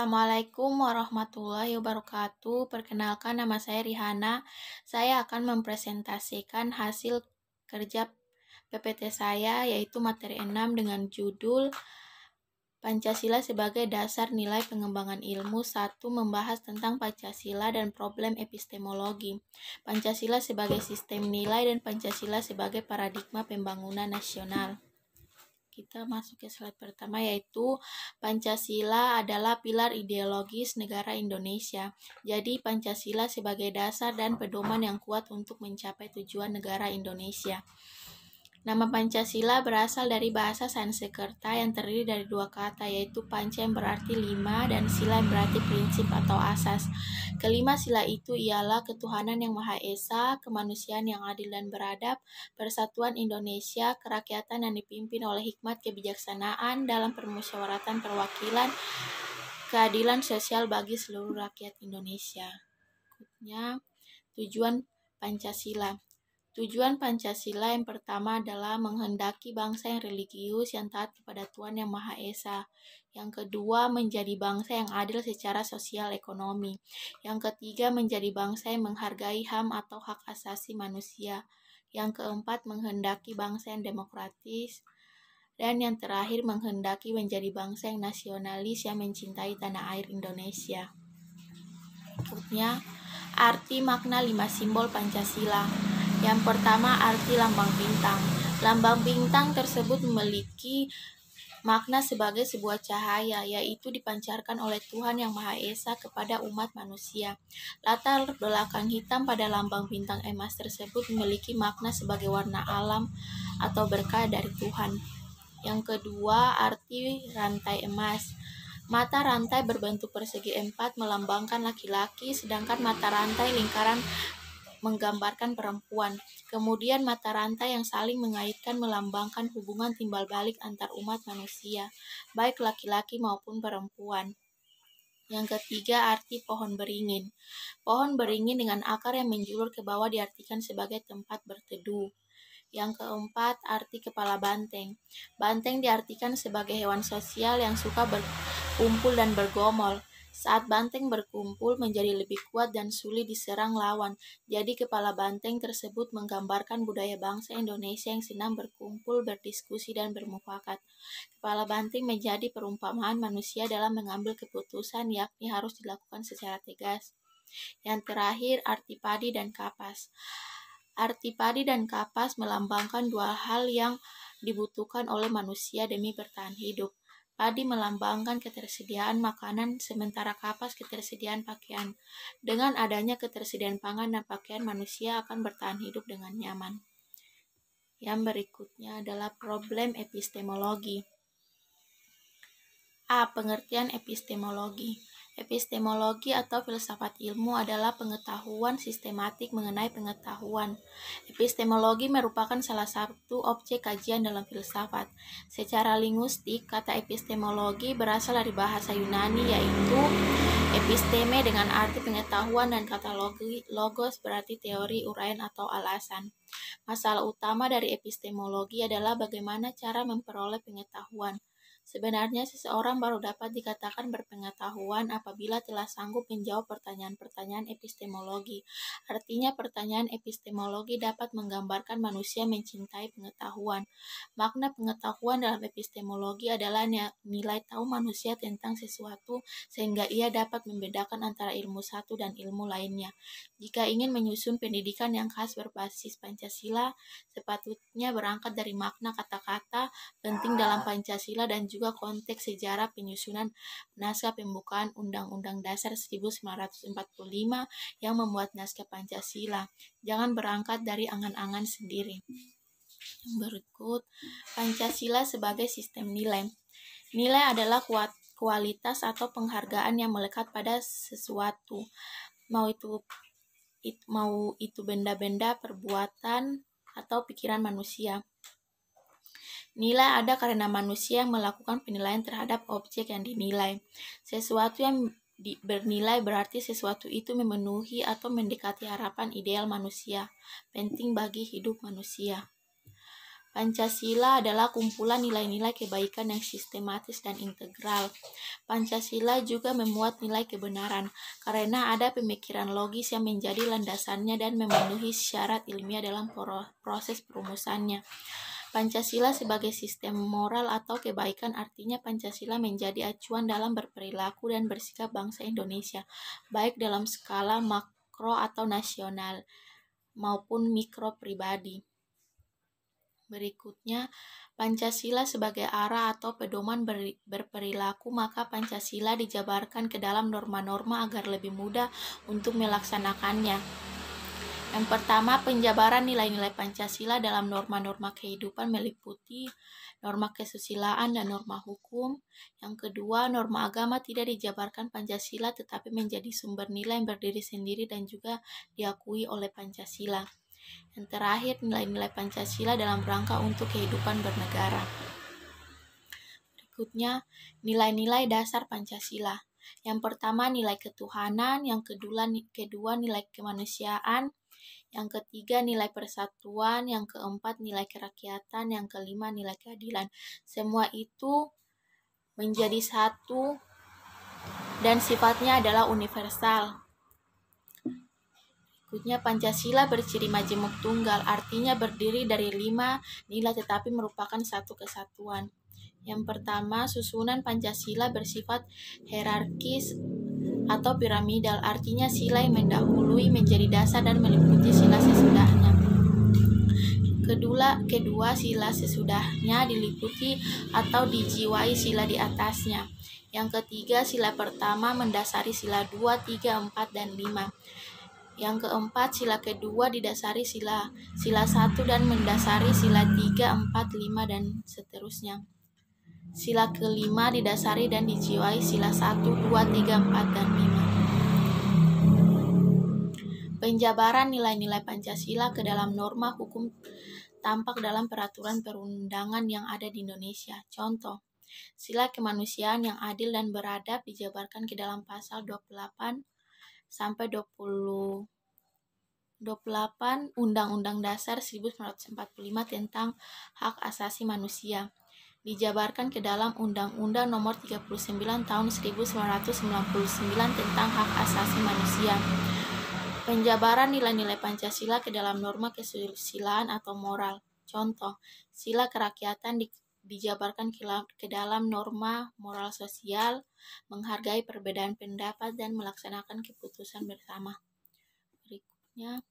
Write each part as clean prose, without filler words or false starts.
Assalamualaikum warahmatullahi wabarakatuh. Perkenalkan, nama saya Rihana. Saya akan mempresentasikan hasil kerja PPT saya, yaitu materi 6 dengan judul Pancasila sebagai dasar nilai pengembangan ilmu. 1. Membahas tentang Pancasila dan problem epistemologi. Pancasila sebagai sistem nilai dan Pancasila sebagai paradigma pembangunan nasional. Kita masuk ke slide pertama, yaitu Pancasila adalah pilar ideologis negara Indonesia. Jadi Pancasila sebagai dasar dan pedoman yang kuat untuk mencapai tujuan negara Indonesia. Nama Pancasila berasal dari bahasa Sanskerta yang terdiri dari dua kata, yaitu panca yang berarti 5 dan sila yang berarti prinsip atau asas. Kelima sila itu ialah ketuhanan yang Maha Esa, kemanusiaan yang adil dan beradab, persatuan Indonesia, kerakyatan yang dipimpin oleh hikmat kebijaksanaan dalam permusyawaratan perwakilan, keadilan sosial bagi seluruh rakyat Indonesia. Berikutnya, tujuan Pancasila. Tujuan Pancasila yang pertama adalah menghendaki bangsa yang religius yang taat kepada Tuhan Yang Maha Esa. Yang kedua, menjadi bangsa yang adil secara sosial ekonomi. Yang ketiga, menjadi bangsa yang menghargai HAM atau hak asasi manusia. Yang keempat, menghendaki bangsa yang demokratis. Dan yang terakhir, menghendaki menjadi bangsa yang nasionalis yang mencintai tanah air Indonesia. Berikutnya, arti makna 5 simbol Pancasila. Yang pertama, arti lambang bintang. Lambang bintang tersebut memiliki makna sebagai sebuah cahaya, yaitu dipancarkan oleh Tuhan Yang Maha Esa kepada umat manusia. Latar belakang hitam pada lambang bintang emas tersebut memiliki makna sebagai warna alam atau berkah dari Tuhan. Yang kedua, arti rantai emas. Mata rantai berbentuk persegi 4 melambangkan laki-laki, sedangkan mata rantai lingkaran menggambarkan perempuan. Kemudian mata rantai yang saling mengaitkan melambangkan hubungan timbal balik antar umat manusia, baik laki-laki maupun perempuan. Yang ketiga, arti pohon beringin. Pohon beringin dengan akar yang menjulur ke bawah diartikan sebagai tempat berteduh. Yang keempat, arti kepala banteng. Banteng diartikan sebagai hewan sosial yang suka berkumpul dan bergomol. Saat banteng berkumpul menjadi lebih kuat dan sulit diserang lawan. Jadi kepala banteng tersebut menggambarkan budaya bangsa Indonesia yang senang berkumpul, berdiskusi, dan bermufakat. Kepala banteng menjadi perumpamaan manusia dalam mengambil keputusan, yakni harus dilakukan secara tegas. Yang terakhir, arti padi dan kapas. Arti padi dan kapas melambangkan dua hal yang dibutuhkan oleh manusia demi bertahan hidup. Padi melambangkan ketersediaan makanan, sementara kapas ketersediaan pakaian. Dengan adanya ketersediaan pangan dan pakaian, manusia akan bertahan hidup dengan nyaman. Yang berikutnya adalah problem epistemologi. A. Pengertian epistemologi. Epistemologi atau filsafat ilmu adalah pengetahuan sistematik mengenai pengetahuan. Epistemologi merupakan salah satu objek kajian dalam filsafat. Secara linguistik, kata epistemologi berasal dari bahasa Yunani, yaitu episteme dengan arti pengetahuan dan kata logos berarti teori, uraian, atau alasan. Masalah utama dari epistemologi adalah bagaimana cara memperoleh pengetahuan. Sebenarnya seseorang baru dapat dikatakan berpengetahuan apabila telah sanggup menjawab pertanyaan-pertanyaan epistemologi. Artinya pertanyaan epistemologi dapat menggambarkan manusia mencintai pengetahuan. Makna pengetahuan dalam epistemologi adalah nilai tahu manusia tentang sesuatu sehingga ia dapat membedakan antara ilmu satu dan ilmu lainnya. Jika ingin menyusun pendidikan yang khas berbasis Pancasila, sepatutnya berangkat dari makna kata-kata penting dalam Pancasila dan juga konteks sejarah penyusunan naskah pembukaan Undang-Undang Dasar 1945 yang membuat naskah Pancasila. Jangan berangkat dari angan-angan sendiri. Berikut, Pancasila sebagai sistem nilai. Nilai adalah kualitas atau penghargaan yang melekat pada sesuatu, mau itu benda-benda, perbuatan, atau pikiran manusia. Nilai ada karena manusia yang melakukan penilaian terhadap objek yang dinilai. Sesuatu yang bernilai berarti sesuatu itu memenuhi atau mendekati harapan ideal manusia, penting bagi hidup manusia. Pancasila adalah kumpulan nilai-nilai kebaikan yang sistematis dan integral. Pancasila juga memuat nilai kebenaran, karena ada pemikiran logis yang menjadi landasannya dan memenuhi syarat ilmiah dalam proses perumusannya. Pancasila sebagai sistem moral atau kebaikan, artinya Pancasila menjadi acuan dalam berperilaku dan bersikap bangsa Indonesia, baik dalam skala makro atau nasional maupun mikro pribadi. Berikutnya, Pancasila sebagai arah atau pedoman berperilaku, maka Pancasila dijabarkan ke dalam norma-norma agar lebih mudah untuk melaksanakannya. Yang pertama, penjabaran nilai-nilai Pancasila dalam norma-norma kehidupan meliputi norma kesusilaan dan norma hukum. Yang kedua, norma agama tidak dijabarkan Pancasila tetapi menjadi sumber nilai yang berdiri sendiri dan juga diakui oleh Pancasila. Yang terakhir, nilai-nilai Pancasila dalam rangka untuk kehidupan bernegara. Berikutnya, nilai-nilai dasar Pancasila. Yang pertama, nilai ketuhanan. Yang kedua nilai kemanusiaan. Yang ketiga, nilai persatuan. Yang keempat, nilai kerakyatan. Yang kelima, nilai keadilan. Semua itu menjadi satu dan sifatnya adalah universal. Berikutnya, Pancasila berciri majemuk tunggal, artinya berdiri dari 5 nilai tetapi merupakan satu kesatuan. Yang pertama, susunan Pancasila bersifat hierarkis atau piramidal, artinya sila yang mendahului menjadi dasar dan meliputi sila sesudahnya. Kedua, sila sesudahnya diliputi atau dijiwai sila di atasnya. Yang ketiga, sila pertama mendasari sila 2, 3, 4, dan 5. Yang keempat, sila kedua didasari sila 1 dan mendasari sila 3, 4, 5, dan seterusnya. Sila kelima didasari dan dijiwai sila 1, 2, 3, 4, dan 5. Penjabaran nilai-nilai Pancasila ke dalam norma hukum tampak dalam peraturan perundangan yang ada di Indonesia. Contoh, sila kemanusiaan yang adil dan beradab dijabarkan ke dalam pasal 28 sampai 28 Undang-Undang Dasar 1945 tentang Hak Asasi Manusia. Dijabarkan ke dalam Undang-Undang Nomor 39 Tahun 1999 tentang Hak Asasi Manusia. Penjabaran nilai-nilai Pancasila ke dalam norma kesusilaan atau moral. Contoh, sila kerakyatan dijabarkan ke dalam norma moral sosial, menghargai perbedaan pendapat dan melaksanakan keputusan bersama. Berikutnya,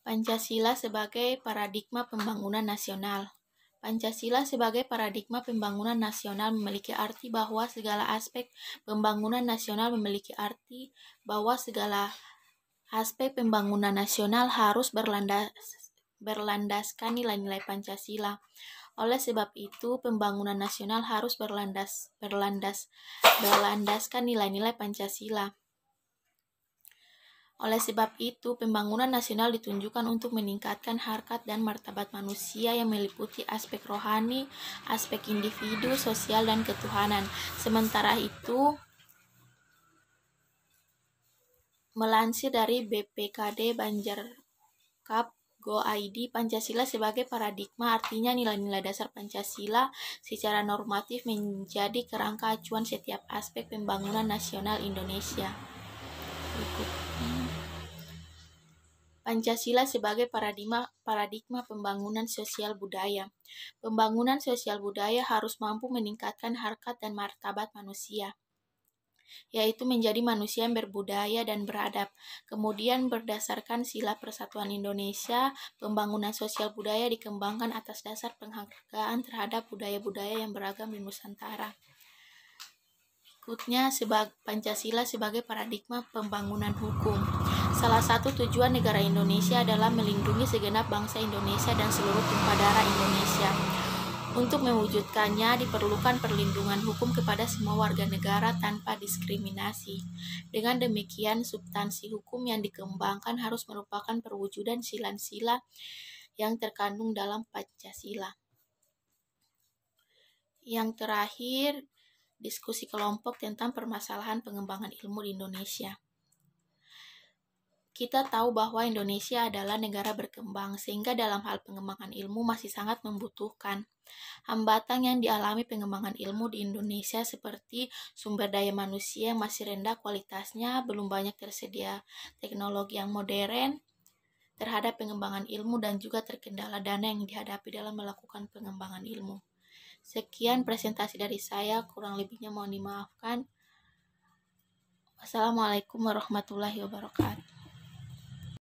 Pancasila sebagai paradigma pembangunan nasional. Pancasila sebagai paradigma pembangunan nasional memiliki arti bahwa segala aspek pembangunan nasional harus berlandaskan nilai-nilai Pancasila. Oleh sebab itu, pembangunan nasional harus berlandaskan nilai-nilai Pancasila. Oleh sebab itu, pembangunan nasional ditunjukkan untuk meningkatkan harkat dan martabat manusia yang meliputi aspek rohani, aspek individu, sosial, dan ketuhanan. Sementara itu, melansir dari BPKD Banjarkap.go.id, Pancasila sebagai paradigma artinya nilai-nilai dasar Pancasila secara normatif menjadi kerangka acuan setiap aspek pembangunan nasional Indonesia. Pancasila sebagai paradigma pembangunan sosial budaya. Pembangunan sosial budaya harus mampu meningkatkan harkat dan martabat manusia, yaitu menjadi manusia yang berbudaya dan beradab. Kemudian berdasarkan sila persatuan Indonesia, pembangunan sosial budaya dikembangkan atas dasar penghargaan terhadap budaya-budaya yang beragam di Nusantara. Berikutnya, Pancasila sebagai paradigma pembangunan hukum. Salah satu tujuan negara Indonesia adalah melindungi segenap bangsa Indonesia dan seluruh tumpah darah Indonesia. Untuk mewujudkannya diperlukan perlindungan hukum kepada semua warga negara tanpa diskriminasi. Dengan demikian, substansi hukum yang dikembangkan harus merupakan perwujudan sila-sila yang terkandung dalam Pancasila. Yang terakhir, diskusi kelompok tentang permasalahan pengembangan ilmu di Indonesia. Kita tahu bahwa Indonesia adalah negara berkembang, sehingga dalam hal pengembangan ilmu masih sangat membutuhkan. Hambatan yang dialami pengembangan ilmu di Indonesia seperti sumber daya manusia yang masih rendah kualitasnya, belum banyak tersedia teknologi yang modern terhadap pengembangan ilmu, dan juga terkendala dana yang dihadapi dalam melakukan pengembangan ilmu. Sekian presentasi dari saya, kurang lebihnya mohon dimaafkan. Wassalamualaikum warahmatullahi wabarakatuh.